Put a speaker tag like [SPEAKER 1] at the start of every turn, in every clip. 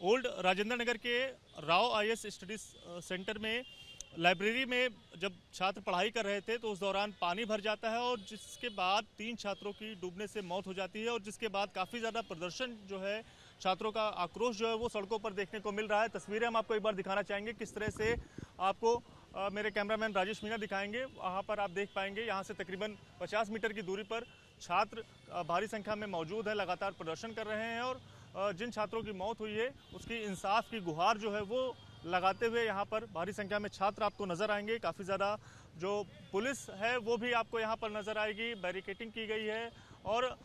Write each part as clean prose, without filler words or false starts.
[SPEAKER 1] Old Rajendra Nagar के Rao IAS studies centre में library में जब छात्र पढ़ाई कर रहे थे तो उस दौरान पानी भर जाता है और जिसके बाद 3 छात्रों की डूबने से मौत हो जाती है और जिसके बाद काफ़ी ज़्यादा प्रदर्शन जो है, छात्रों का आक्रोश जो है वो सड़कों पर देखने को मिल रहा है। तस्वीरें हम आपको एक बार दिखाना चाहेंगे किस तरह से आपको मेरे कैमरामैन राजेश मीना दिखाएंगे। वहाँ पर आप देख पाएंगे यहाँ से तकरीबन 50 मीटर की दूरी पर छात्र भारी संख्या में मौजूद है, लगातार प्रदर्शन कर रहे हैं और जिन छात्रों की मौत हुई है उसकी इंसाफ की गुहार जो है वो लगाते हुए यहाँ पर भारी संख्या में छात्र आपको नजर आएंगे। काफ़ी ज़्यादा जो पुलिस है वो भी आपको यहाँ पर नजर आएगी, बैरिकेटिंग की गई है और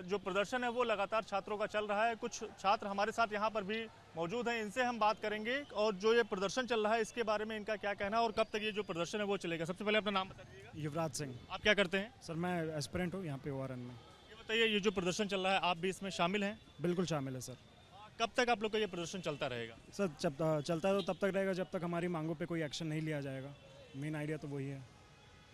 [SPEAKER 1] जो प्रदर्शन है वो लगातार छात्रों का चल रहा है। कुछ छात्र हमारे साथ यहाँ पर भी मौजूद हैं, इनसे हम बात करेंगे और जो ये प्रदर्शन चल रहा है इसके बारे में इनका क्या कहना है और कब तक ये जो प्रदर्शन है वो चलेगा। सबसे पहले अपना नाम बता दीजिएगा।
[SPEAKER 2] युवराज सिंह।
[SPEAKER 1] आप क्या करते हैं?
[SPEAKER 2] सर मैं एस्पिरेंट हूँ यहाँ पे ओआरएन में।
[SPEAKER 1] ये बताइए, ये जो प्रदर्शन चल रहा है आप भी इसमें शामिल हैं?
[SPEAKER 2] बिल्कुल शामिल है सर।
[SPEAKER 1] कब तक आप लोग का ये प्रदर्शन चलता रहेगा?
[SPEAKER 2] सर जब चलता है तो तब तक रहेगा जब तक हमारी मांगों पे कोई एक्शन नहीं लिया जाएगा। मेन आइडिया तो वही है।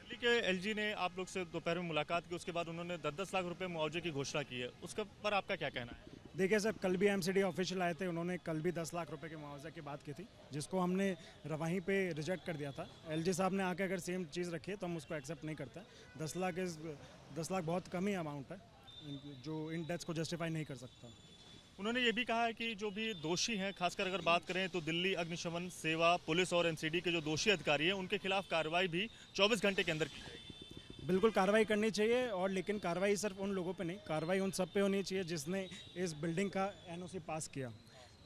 [SPEAKER 1] दिल्ली के एलजी ने आप लोग से दोपहर में मुलाकात की, उसके बाद उन्होंने 10-10 लाख रुपए मुआवजे की घोषणा की है, उसके पर आपका क्या कहना है?
[SPEAKER 2] देखिए सर, कल भी एमसीडी ऑफिशियल आए थे, उन्होंने कल भी 10 लाख रुपए के मुआवजा की बात की थी जिसको हमने वहीं पे रिजेक्ट कर दिया था। एलजी साहब ने आके अगर सेम चीज़ रखी है तो हम उसको एक्सेप्ट नहीं करते। 10 लाख बहुत कम ही अमाउंट है जो इन डेथ्स को जस्टिफाई नहीं कर सकता।
[SPEAKER 1] उन्होंने ये भी कहा है कि जो भी दोषी हैं, खासकर अगर बात करें तो दिल्ली अग्निशमन सेवा, पुलिस और एनसीडी के जो दोषी अधिकारी हैं उनके खिलाफ कार्रवाई भी 24 घंटे के अंदर की जाएगी।
[SPEAKER 2] बिल्कुल कार्रवाई करनी चाहिए और लेकिन कार्रवाई सिर्फ उन लोगों पे नहीं, कार्रवाई उन सब पे होनी चाहिए जिसने इस बिल्डिंग का एनओसी पास किया।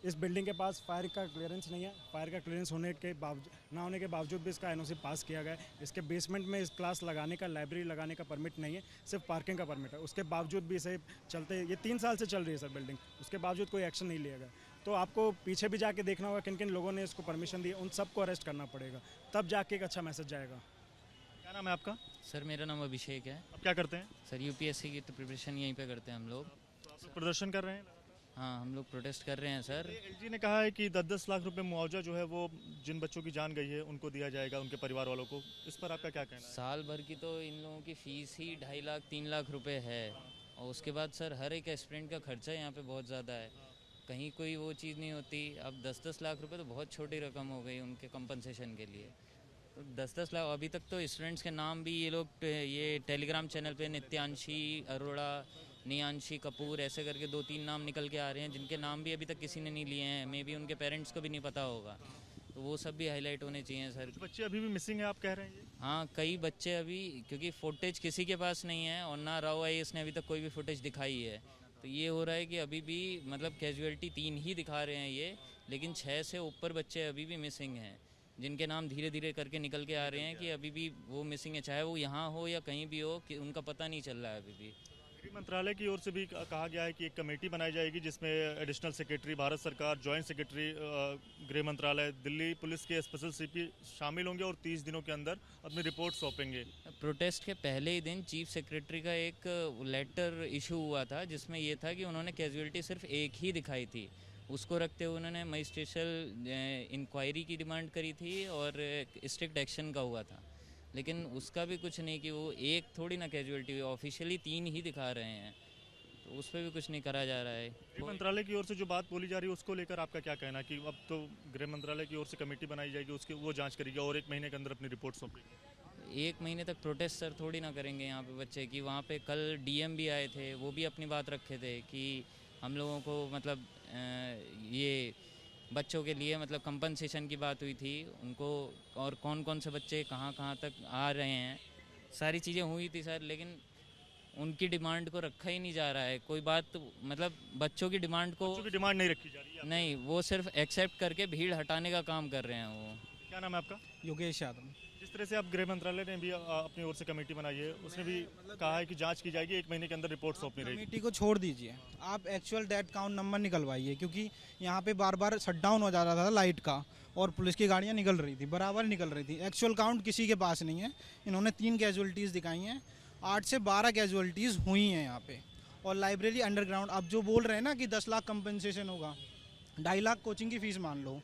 [SPEAKER 2] इस बिल्डिंग के पास फायर का क्लियरेंस नहीं है, फायर का क्लियरेंस होने के बावजूद ना होने के बावजूद भी इसका एनओसी पास किया गया है। इसके बेसमेंट में इस क्लास लगाने का, लाइब्रेरी लगाने का परमिट नहीं है, सिर्फ पार्किंग का परमिट है। उसके बावजूद भी इसे चलते, ये 3 साल से चल रही है सर बिल्डिंग, उसके बावजूद कोई एक्शन नहीं लिया गया। तो आपको पीछे भी जाके देखना होगा किन किन लोगों ने इसको परमिशन दी, उन सबको अरेस्ट करना पड़ेगा, तब जाके एक अच्छा मैसेज जाएगा।
[SPEAKER 1] क्या नाम है आपका?
[SPEAKER 3] सर मेरा नाम अभिषेक है।
[SPEAKER 1] आप क्या करते हैं?
[SPEAKER 3] सर यूपीएससी की तो प्रिपरेशन यहीं पे करते हैं हम लोग।
[SPEAKER 1] तो आप लोग प्रदर्शन कर रहे हैं?
[SPEAKER 3] हाँ, हम लोग प्रोटेस्ट कर रहे हैं सर।
[SPEAKER 1] एलजी ने कहा है कि 10-10 लाख रुपए मुआवजा जो है वो जिन बच्चों की जान गई है उनको दिया जाएगा, उनके परिवार वालों को। इस पर आपका क्या कहना है?
[SPEAKER 3] साल भर की तो इन लोगों की फ़ीस ही 2.5 लाख 3 लाख रुपए है और उसके बाद सर हर एक एस्पिरेंट का खर्चा यहाँ पे बहुत ज़्यादा है, कहीं कोई वो चीज़ नहीं होती। अब 10-10 लाख रुपए तो बहुत छोटी रकम हो गई उनके कंपनसेशन के लिए। तो 10-10 लाख, अभी तक तो स्टूडेंट्स के नाम भी ये लोग ये टेलीग्राम चैनल पे नित्यांशी अरोड़ा, नियांशी कपूर ऐसे करके 2-3 नाम निकल के आ रहे हैं जिनके नाम भी अभी तक किसी ने नहीं लिए हैं। मे बी उनके पेरेंट्स को भी नहीं पता होगा, तो वो सब भी हाईलाइट होने चाहिए सर।
[SPEAKER 1] कुछ बच्चे अभी भी मिसिंग है आप कह रहे हैं ये?
[SPEAKER 3] हाँ, कई बच्चे अभी, क्योंकि फुटेज किसी के पास नहीं है और ना राव आईएएस ने अभी तक कोई भी फुटेज दिखाई है, तो ये हो रहा है कि अभी भी मतलब कैजुअलिटी 3 ही दिखा रहे हैं ये, लेकिन 6 से ऊपर बच्चे अभी भी मिसिंग हैं जिनके नाम धीरे धीरे करके निकल के आ रहे हैं कि अभी भी वो मिसिंग है, चाहे वो यहाँ हो या कहीं भी हो, कि उनका पता नहीं चल रहा है अभी भी।
[SPEAKER 1] गृह मंत्रालय की ओर से भी कहा गया है कि एक कमेटी बनाई जाएगी जिसमें एडिशनल सेक्रेटरी भारत सरकार, जॉइंट सेक्रेटरी गृह मंत्रालय, दिल्ली पुलिस के स्पेशल सीपी शामिल होंगे और 30 दिनों के अंदर अपनी रिपोर्ट सौंपेंगे।
[SPEAKER 3] प्रोटेस्ट के पहले ही दिन चीफ सेक्रेटरी का एक लेटर इशू हुआ था जिसमें ये था कि उन्होंने कैजुअलिटी सिर्फ एक ही दिखाई थी। उसको रखते हुए उन्होंने मजिस्ट्रेशियल इंक्वायरी की डिमांड करी थी और स्ट्रिक्ट एक्शन का हुआ था, लेकिन उसका भी कुछ नहीं कि वो एक थोड़ी ना कैजुअलिटी हुई, ऑफिशियली 3 ही दिखा रहे हैं, तो उस पर भी कुछ नहीं करा जा रहा है।
[SPEAKER 1] गृह मंत्रालय की ओर से जो बात बोली जा रही है उसको लेकर आपका क्या कहना है कि अब तो गृह मंत्रालय की ओर से कमेटी बनाई जाएगी, उसकी वो जांच करेगी और 1 महीने के अंदर अपनी रिपोर्ट सौंपेगी?
[SPEAKER 3] 1 महीने तक प्रोटेस्ट सर थोड़ी ना करेंगे यहाँ पे बच्चे की। वहाँ पे कल डीएम भी आए थे, वो भी अपनी बात रखे थे कि हम लोगों को मतलब ये बच्चों के लिए मतलब कंपनसेशन की बात हुई थी उनको, और कौन कौन से बच्चे कहाँ कहाँ तक आ रहे हैं, सारी चीज़ें हुई थी सर, लेकिन उनकी डिमांड को रखा ही नहीं जा रहा है। कोई बात मतलब बच्चों की डिमांड को,
[SPEAKER 1] बच्चों की डिमांड नहीं रखी जा रही है?
[SPEAKER 3] नहीं, वो सिर्फ एक्सेप्ट करके भीड़ हटाने का काम कर रहे हैं वो।
[SPEAKER 1] क्या नाम है आपका?
[SPEAKER 4] योगेश यादव।
[SPEAKER 1] जिस तरह से आप गृह मंत्रालय ने भी अपनी ओर से कमेटी बनाई है, उसने भी कहा है कि जांच की जाएगी, 1 महीने के अंदर रिपोर्ट सौंपनी रहेगी।
[SPEAKER 4] कमेटी को छोड़ दीजिए, आप एक्चुअल डेथ काउंट नंबर निकलवाइए, क्योंकि यहाँ पे बार बार शट डाउन हो जा रहा था लाइट का और पुलिस की गाड़ियाँ निकल रही थी, बराबर निकल रही थी। एक्चुअल काउंट किसी के पास नहीं है। इन्होंने 3 कैजुअलिटीज़ दिखाई हैं, 8 से 12 कैजुअलिटीज़ हुई हैं यहाँ पे। और लाइब्रेरी अंडरग्राउंड, आप जो बोल रहे हैं ना कि 10 लाख कंपनसेशन होगा, 2.5 लाख कोचिंग की फ़ीस मान लो,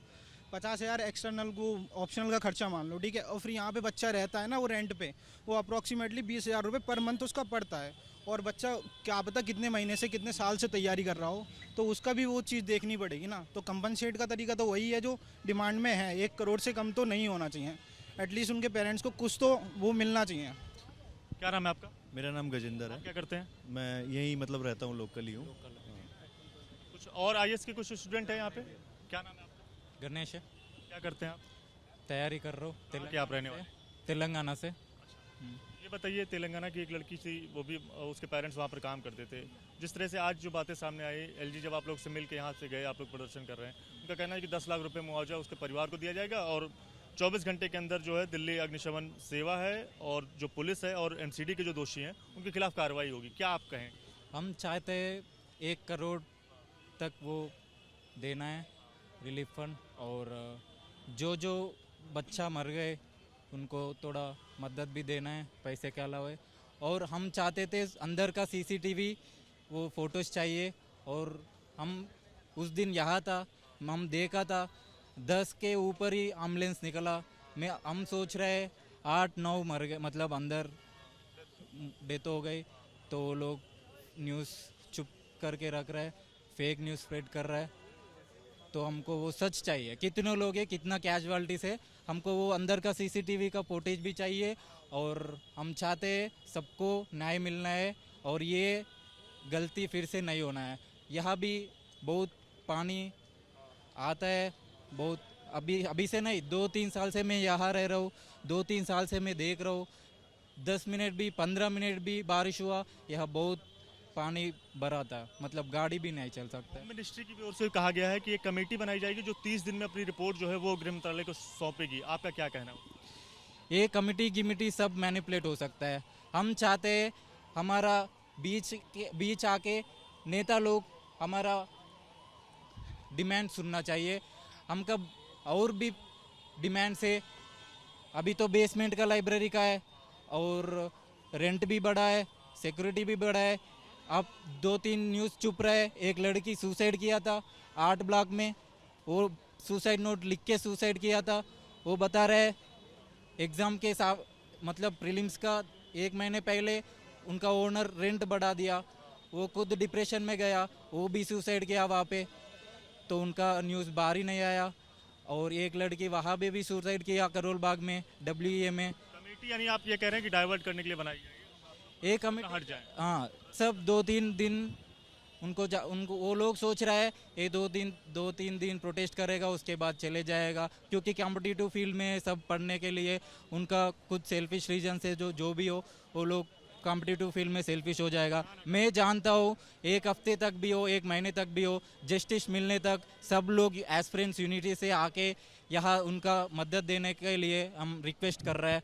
[SPEAKER 4] 50,000 एक्सटर्नल को ऑप्शनल का खर्चा मान लो, ठीक है। और फिर यहाँ पे बच्चा रहता है ना वो रेंट पे, वो अप्रॉक्सीमेटली 20,000 रुपये पर मंथ उसका पड़ता है। और बच्चा क्या पता कितने महीने से कितने साल से तैयारी कर रहा हो, तो उसका भी वो चीज़ देखनी पड़ेगी ना। तो कंपनसेट का तरीका तो वही है जो डिमांड में है, 1 करोड़ से कम तो नहीं होना चाहिए। एटलीस्ट उनके पेरेंट्स को कुछ तो वो मिलना चाहिए।
[SPEAKER 1] क्या नाम है आपका?
[SPEAKER 5] मेरा नाम गजेंद्र है।
[SPEAKER 1] क्या करते हैं?
[SPEAKER 5] मैं यहीं मतलब रहता हूँ, लोकल ही हूँ।
[SPEAKER 1] कुछ और आईएएस के कुछ स्टूडेंट हैं यहाँ पे? क्या नाम है आपका?
[SPEAKER 6] गणेश है,
[SPEAKER 1] क्या करते हैं आप?
[SPEAKER 6] तैयारी कर रहा हूँ
[SPEAKER 1] क्या आप रहने वाले?
[SPEAKER 6] तेलंगाना से।
[SPEAKER 1] ये बताइए, तेलंगाना की एक लड़की थी, वो भी उसके पेरेंट्स वहाँ पर काम करते थे। जिस तरह से आज जो बातें सामने आई, एलजी जब आप लोग से मिल के यहाँ से गए, आप लोग प्रदर्शन कर रहे हैं, उनका कहना है कि 10 लाख रुपए मुआवजा उसके परिवार को दिया जाएगा और 24 घंटे के अंदर जो है दिल्ली अग्निशमन सेवा है और जो पुलिस है और एमसीडी के जो दोषी हैं उनके खिलाफ कार्रवाई होगी। क्या आप कहें?
[SPEAKER 6] हम चाहते हैं 1 करोड़ तक वो देना है रिलीफ फंड, और जो जो बच्चा मर गए उनको थोड़ा मदद भी देना है पैसे के अलावा। और हम चाहते थे अंदर का सीसीटीवी वो फ़ोटोज़ चाहिए। और हम उस दिन यहाँ था, हम देखा था 10 के ऊपर ही एम्बुलेंस निकला। हम सोच रहे 8-9 मर गए, मतलब अंदर डेथ हो गई। तो वो लोग न्यूज़ चुप करके रख रहे हैं, फेक न्यूज़ स्प्रेड कर रहा है। तो हमको वो सच चाहिए, कितने लोग हैं, कितना कैजुअलिटीज़ है, हमको वो अंदर का सीसीटीवी का फुटेज भी चाहिए। और हम चाहते हैं सबको न्याय मिलना है और ये गलती फिर से नहीं होना है। यहाँ भी बहुत पानी आता है, बहुत अभी से नहीं, 2-3 साल से मैं यहाँ रह रहा हूँ, 2-3 साल से मैं देख रहा हूँ। 10 मिनट भी 15 मिनट भी बारिश हुआ, यहाँ बहुत पानी भरा था, मतलब गाड़ी भी नहीं चल सकता।
[SPEAKER 1] मिनिस्ट्री की ओर से कहा गया है कि एक कमेटी बनाई जाएगी जो 30 दिन में अपनी रिपोर्ट जो है वो गृह मंत्रालय को सौंपेगी। आपका क्या कहना है?
[SPEAKER 6] ये कमेटी सब मैनिपुलेट हो सकता है। हम चाहते हैं हमारा बीच आके नेता लोग हमारा डिमांड सुनना चाहिए। हम कब और भी डिमांड से, अभी तो बेसमेंट का लाइब्रेरी का है और रेंट भी बढ़ा है, सिक्योरिटी भी बढ़ा है। अब 2-3 न्यूज़ चुप रहे। एक लड़की सुसाइड किया था 8 ब्लॉक में, वो सुसाइड नोट लिख के सुसाइड किया था। वो बता रहे एग्ज़ाम के मतलब प्रीलिम्स का 1 महीने पहले उनका ओनर रेंट बढ़ा दिया, वो खुद डिप्रेशन में गया, वो भी सुसाइड किया वहाँ पे। तो उनका न्यूज़ बाहर ही नहीं आया। और एक लड़की वहाँ पे भी सुसाइड किया करोल बाग में, WEA में।
[SPEAKER 1] कमेटी यानी आप ये कह रहे हैं कि डाइवर्ट करने के लिए बनाई जाएगी?
[SPEAKER 6] एक कमेटी
[SPEAKER 1] हट जाए।
[SPEAKER 6] हाँ, सब 2-3 दिन उनको वो लोग सोच रहा है ये 2-3 दिन प्रोटेस्ट करेगा, उसके बाद चले जाएगा। क्योंकि कॉम्पिटिटिव फील्ड में सब पढ़ने के लिए उनका कुछ सेल्फिश रीजन से जो भी हो, वो लोग कॉम्पिटिटिव फील्ड में सेल्फिश हो जाएगा। मैं जानता हूँ 1 हफ्ते तक भी हो, 1 महीने तक भी हो, जस्टिस मिलने तक सब लोग एस्पिरेंट्स यूनिटी से आके यहाँ उनका मदद देने के लिए हम रिक्वेस्ट कर रहे हैं।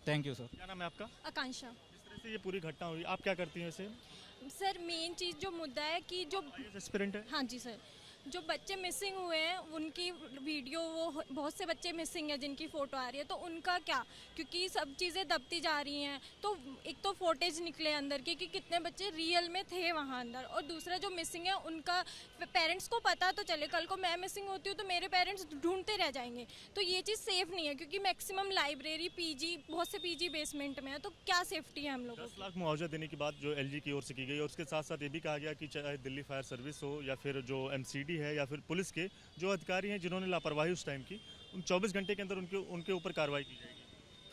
[SPEAKER 6] Thank you sir.
[SPEAKER 1] क्या नाम है आपका?
[SPEAKER 7] आकांक्षा।
[SPEAKER 1] जिस तरह से ये पूरी घटना हुई, आप क्या करती हैं इसे?
[SPEAKER 7] सर मेन चीज़ जो मुद्दा है कि जो
[SPEAKER 1] एस्पिरेंट है।
[SPEAKER 7] हाँ जी सर, जो बच्चे मिसिंग हुए हैं उनकी वीडियो, वो बहुत से बच्चे मिसिंग हैं जिनकी फ़ोटो आ रही है, तो उनका क्या, क्योंकि सब चीज़ें दबती जा रही हैं। तो एक तो फोटेज निकले अंदर के कि कितने बच्चे रियल में थे वहाँ अंदर, और दूसरा जो मिसिंग है उनका पेरेंट्स को पता तो चले। कल को मैं मिसिंग होती हूँ तो मेरे पेरेंट्स ढूंढते रह जाएंगे, तो ये चीज़ सेफ़ नहीं है। क्योंकि मैक्सिमम लाइब्रेरी PG, बहुत से PG बेसमेंट में है, तो क्या सेफ्टी है हम लोगों
[SPEAKER 1] 10 लाख मुआवजा देने की बात जो एलजी की ओर से की गई, और उसके साथ साथ ये भी कहा गया कि चाहे दिल्ली फायर सर्विस हो या फिर जो MCD है या फिर पुलिस के जो अधिकारी हैं जिन्होंने लापरवाही उस टाइम की, उन 24 घंटे के अंदर उनके ऊपर कार्रवाई की जाएगी।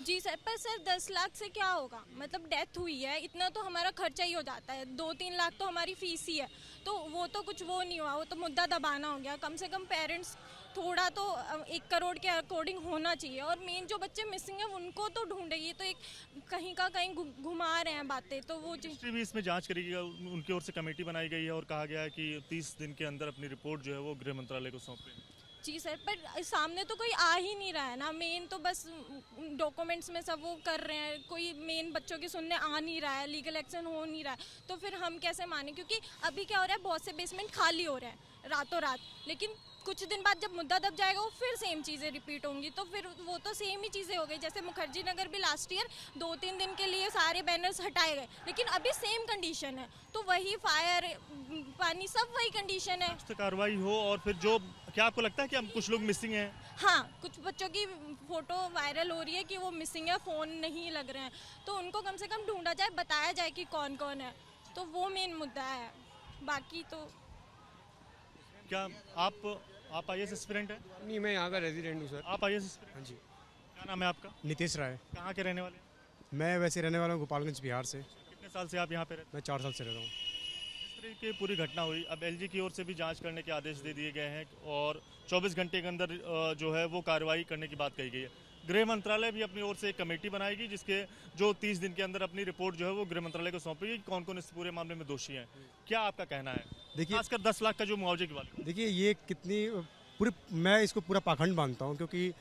[SPEAKER 7] जी सर, पर सर 10 लाख से क्या होगा? मतलब डेथ हुई है, इतना तो हमारा खर्चा ही हो जाता है। 2-3 लाख तो हमारी फीस ही है, तो वो तो कुछ वो नहीं हुआ, वो तो मुद्दा दबाना हो गया। कम से कम पेरेंट्स थोड़ा तो 1 करोड़ के अकॉर्डिंग होना चाहिए। और मेन जो बच्चे मिसिंग हैं उनको तो ढूंढे, ये तो एक कहीं का कहीं घुमा रहे हैं बातें, तो वो
[SPEAKER 1] मिनिस्ट्री भी इसमें जांच करेगी। उनकी ओर से कमेटी बनाई गई है और कहा गया है कि 30 दिन के अंदर अपनी रिपोर्ट जो है वो गृह मंत्रालय को सौंपे।
[SPEAKER 7] जी सर, पर सामने तो कोई आ ही नहीं रहा है ना। मेन तो बस डॉक्यूमेंट्स में सब वो कर रहे हैं, कोई मेन बच्चों की सुनने आ नहीं रहा है, लीगल एक्शन हो नहीं रहा है, तो फिर हम कैसे माने? क्योंकि अभी क्या हो रहा है, बहुत से बेसमेंट खाली हो रहे हैं, रातों रात, लेकिन कुछ दिन बाद जब मुद्दा दब जाएगा वो फिर सेम चीज़ें रिपीट होंगी, तो फिर वो तो सेम ही चीज़ें हो गई। जैसे मुखर्जी नगर भी लास्ट ईयर 2-3 दिन के लिए सारे बैनर्स हटाए गए, लेकिन अभी सेम कंडीशन है, तो वही फायर, पानी, सब वही कंडीशन है।
[SPEAKER 1] तो कार्रवाई हो और फिर जो, क्या आपको लगता है कि हम कुछ लोग मिसिंग हैं?
[SPEAKER 7] हाँ, कुछ बच्चों की फ़ोटो वायरल हो रही है कि वो मिसिंग है, फ़ोन नहीं लग रहे हैं, तो उनको कम से कम ढूंढा जाए, बताया जाए कि कौन कौन है, तो वो मेन मुद्दा है। बाकी तो
[SPEAKER 1] क्या आप IAS एस्पिरेंट हैं?
[SPEAKER 8] नहीं, मैं यहाँ का रेजिडेंट हूँ सर।
[SPEAKER 1] आप IAS एस्पिरेंट?
[SPEAKER 8] हाँ जी।
[SPEAKER 1] क्या नाम है आपका?
[SPEAKER 8] नितेश राय।
[SPEAKER 1] कहाँ के रहने वाले हैं?
[SPEAKER 8] मैं वैसे रहने वाला हूँ गोपालगंज बिहार से।
[SPEAKER 1] कितने साल से आप यहाँ पे रहते हैं?
[SPEAKER 8] मैं 4 साल से रह रहा हूँ।
[SPEAKER 1] इस तरह की पूरी घटना हुई, अब LG की ओर से भी जांच करने के आदेश दे दिए गए हैं और 24 घंटे के अंदर जो है वो कार्रवाई करने की बात कही गई है। गृह मंत्रालय भी अपनी ओर से एक कमेटी बनाएगी जिसके जो 30 दिन के अंदर अपनी रिपोर्ट जो है वो गृह मंत्रालय को सौंपेगी कि कौन कौन इस पूरे मामले में दोषी हैं। क्या आपका कहना है?
[SPEAKER 8] देखिए,
[SPEAKER 1] खासकर 10 लाख का जो मुआवजे की बात।
[SPEAKER 8] देखिए ये कितनी पूरी, मैं इसको पूरा पाखंड मानता हूँ, क्योंकि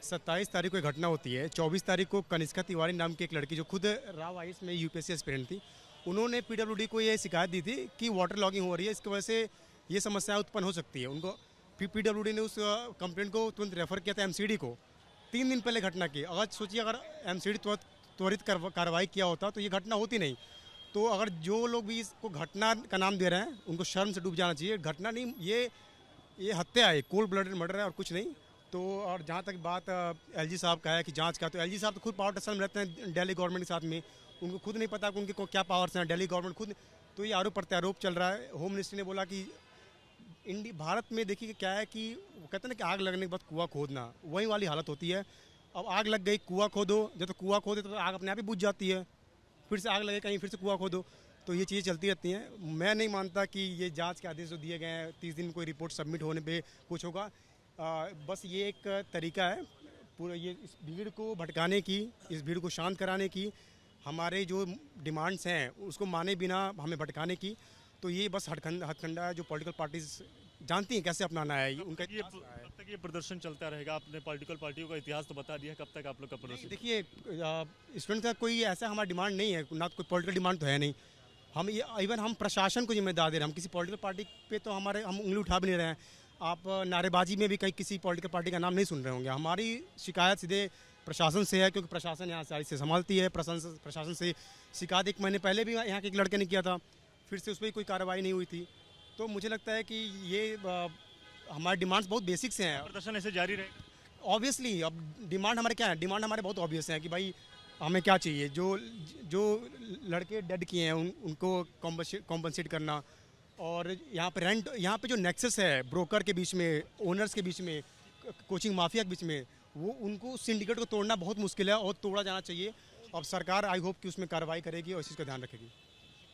[SPEAKER 8] 27 तारीख को एक घटना होती है। 24 तारीख को कनिष्का तिवारी नाम की एक लड़की जो खुद राव IAS में UPSC एस्पिरेंट थी, उन्होंने PWD को ये शिकायत दी थी कि वाटर लॉगिंग हो रही है, इसकी वजह से ये समस्याएं उत्पन्न हो सकती है। उनको PWD ने उस कंप्लेंट को तुरंत रेफर किया था MCD को 3 दिन पहले घटना की। अगर सोचिए, अगर MCD त्वरित कार्रवाई किया होता तो ये घटना होती नहीं। तो अगर जो लोग भी इसको घटना का नाम दे रहे हैं उनको शर्म से डूब जाना चाहिए। घटना नहीं, ये हत्या है, कोल्ड ब्लडेड मर्डर है और कुछ नहीं। तो और जहाँ तक बात LG साहब का है कि जांच का, तो LG साहब तो खुद पावर टेस्टर में रहते हैं दिल्ली गवर्नमेंट के साथ में, उनको खुद नहीं पता कि उनके क्या पावर्स हैं। दिल्ली गवर्नमेंट खुद, तो ये आरोप प्रत्यारोप चल रहा है। होम मिनिस्ट्री ने बोला कि भारत में देखिए क्या है कि वो कहते हैं ना कि आग लगने के बाद कुआं खोदना, वही वाली हालत होती है। अब आग लग गई, कुआं खोदो, जब तो कुआं खोदे तो आग अपने आप ही बुझ जाती है, फिर से आग लगे कहीं, फिर से कुआं खोदो, तो ये चीज़ें चलती रहती हैं। मैं नहीं मानता कि ये जांच के आदेश जो दिए गए हैं 30 दिन कोई रिपोर्ट सबमिट होने पे कुछ होगा। बस ये एक तरीका है पूरा ये इस भीड़ को भटकाने की, इस भीड़ को शांत कराने की, हमारे जो डिमांड्स हैं उसको माने बिना हमें भटकाने की। तो ये बस हथकंडा है जो पॉलिटिकल पार्टीज जानती हैं कैसे अपनाना है। उनका
[SPEAKER 1] कब तक ये प्रदर्शन चलता रहेगा? आपने पॉलिटिकल पार्टियों का इतिहास तो बता दिया, कब तक आप लोग का प्रदर्शन?
[SPEAKER 8] देखिए, स्टूडेंट का कोई ऐसा हमारा डिमांड नहीं है, ना कोई पॉलिटिकल डिमांड तो है नहीं। हम ये इवन हम प्रशासन को जिम्मेदार दे रहे हैं, हम किसी पॉलिटिकल पार्टी पे तो हम उंगली उठा भी नहीं रहे हैं। आप नारेबाजी में भी कहीं किसी पॉलिटिकल पार्टी का नाम नहीं सुन रहे होंगे। हमारी शिकायत सीधे प्रशासन से है, क्योंकि प्रशासन यहाँ सारी से संभालती है। प्रशासन से शिकायत 1 महीने पहले भी यहाँ के एक लड़के ने किया था, फिर से उस पर कोई कार्रवाई नहीं हुई थी। तो मुझे लगता है कि ये हमारे डिमांड्स बहुत बेसिक से हैं।
[SPEAKER 1] प्रदर्शन ऐसे जारी रहेगा
[SPEAKER 8] ऑब्वियसली। अब डिमांड हमारे क्या है? डिमांड हमारे बहुत ऑब्वियस है कि भाई हमें क्या चाहिए। जो लड़के डेड किए हैं उनको कॉम्पनसेट करना, और यहाँ पे जो नेक्सस है ब्रोकर के बीच में, ओनर्स के बीच में, कोचिंग माफिया के बीच में, वो उनको सिंडिकेट को तोड़ना बहुत मुश्किल है और तोड़ा जाना चाहिए। अब सरकार आई होप कि उसमें कार्रवाई करेगी और इस चीज़ का ध्यान रखेगी।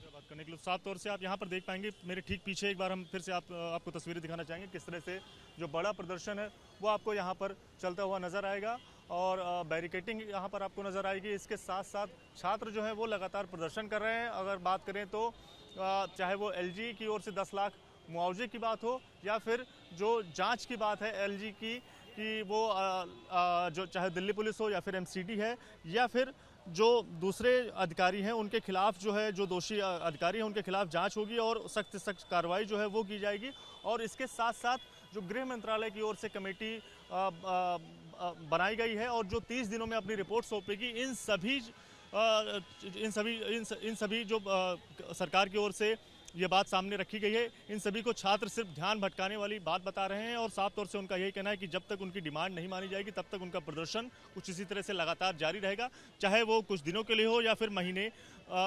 [SPEAKER 1] बात करने के लिए साफ तौर से आप यहाँ पर देख पाएंगे, मेरे ठीक पीछे एक बार हम फिर से आपको तस्वीरें दिखाना चाहेंगे किस तरह से जो बड़ा प्रदर्शन है वो आपको यहाँ पर चलता हुआ नजर आएगा और बैरिकेटिंग यहाँ पर आपको नजर आएगी। इसके साथ साथ छात्र जो है वो लगातार प्रदर्शन कर रहे हैं। अगर बात करें तो चाहे वो LG की ओर से 10 लाख मुआवजे की बात हो या फिर जो जांच की बात है LG की कि वो जो चाहे दिल्ली पुलिस हो या फिर MCD है या फिर जो दूसरे अधिकारी हैं उनके खिलाफ जो है, जो दोषी अधिकारी हैं उनके खिलाफ जांच होगी और सख्त से सख्त कार्रवाई जो है वो की जाएगी। और इसके साथ साथ जो गृह मंत्रालय की ओर से कमेटी बनाई गई है और जो 30 दिनों में अपनी रिपोर्ट सौंपेगी, इन सभी जो सरकार की ओर से ये बात सामने रखी गई है, इन सभी को छात्र सिर्फ ध्यान भटकाने वाली बात बता रहे हैं और साफ तौर से उनका यही कहना है कि जब तक उनकी डिमांड नहीं मानी जाएगी तब तक उनका प्रदर्शन कुछ इसी तरह से लगातार जारी रहेगा, चाहे वो कुछ दिनों के लिए हो या फिर महीने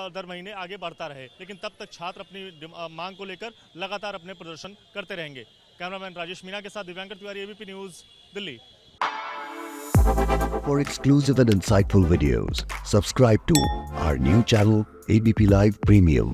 [SPEAKER 1] दर महीने आगे बढ़ता रहे, लेकिन तब तक छात्र अपनी मांग को लेकर लगातार अपने प्रदर्शन करते रहेंगे। कैमरामैन राजेश मीना के साथ Divyankar Tiwari, ABP news, Delhi.
[SPEAKER 9] For exclusive and insightful videos, subscribe to our new channel ABP Live Premium.